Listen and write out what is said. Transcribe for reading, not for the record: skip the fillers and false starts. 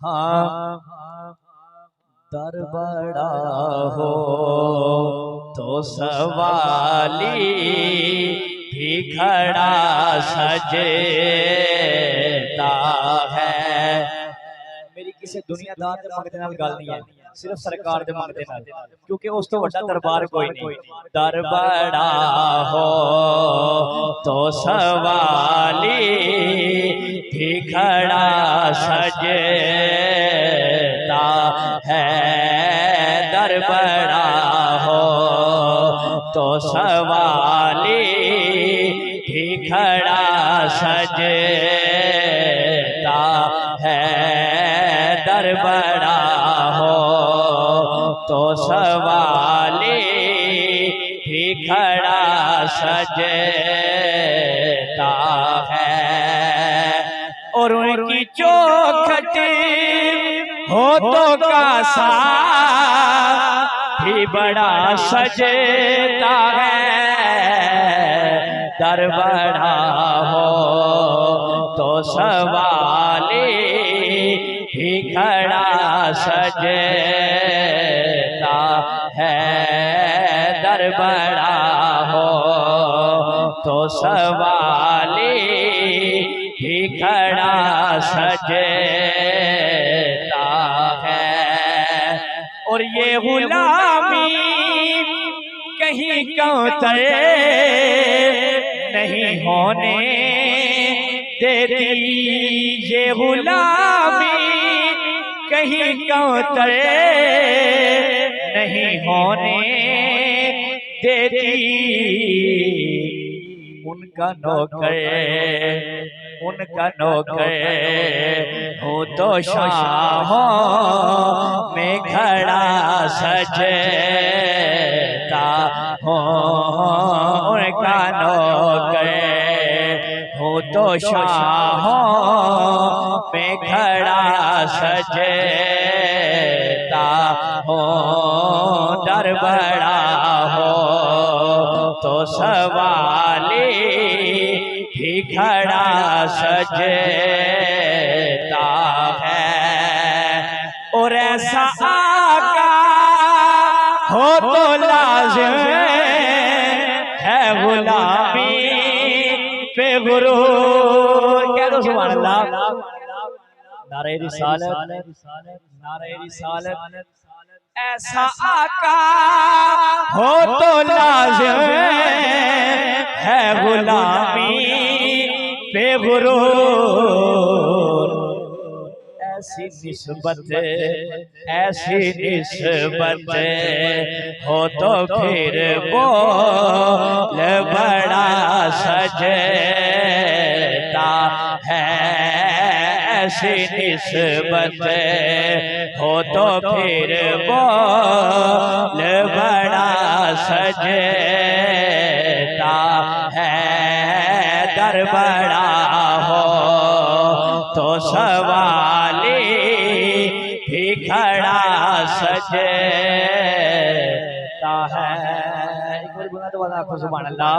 हाँ दर बड़ा हो तो सवाली भी खड़ा सजता है। मेरी किसी दुनियादार दे मंगते नाल गल नहीं है, सिर्फ सरकार दे मंगते नाल, क्योंकि उस तो वड्डा दरबार कोई नहीं। दर बड़ा हो तो सवाली भी खड़ा सजता है। दर बड़ा हो तो सवाली भी खड़ा सजता है। दर बड़ा हो तो सवाली भी खड़ा सजता है। और उनकी चौखट हो तो कासा भी बड़ा सजता है। दर बड़ा हो तो सवाली भी खड़ा सजता है। दर बड़ा हो तो सवाली भी खड़ा सजता है। और ये गुलामी कहीं कौतरे नहीं होने देती। ये गुलामी कहीं कौतरे नहीं होने देती। उनका नौकर हो तो शाहों में खड़ा सजता हो। उनका नौकर हो तो शाहों में खड़ा सजता हो। दर बड़ा हो तो सवाली भी खड़ा सजता है। और ऐसा आका हो तो लाज़िम है गुलामी पे गुरूर। कह दो सुभान अल्लाह। नारे रिसालत, नारे रिसालत। ऐसा आका हो तो लाज़िम है गुलामी पे गुरूर। ऐसी निस्बत हो तो फिर बोल बड़ा सजता है। ऐसी निस्बत हो तो फिर बोल बड़ा सजता है। दर बड़ा हो तो सवाली भी खड़ा सजता है। एक बार बोला तो सुभान अल्लाह।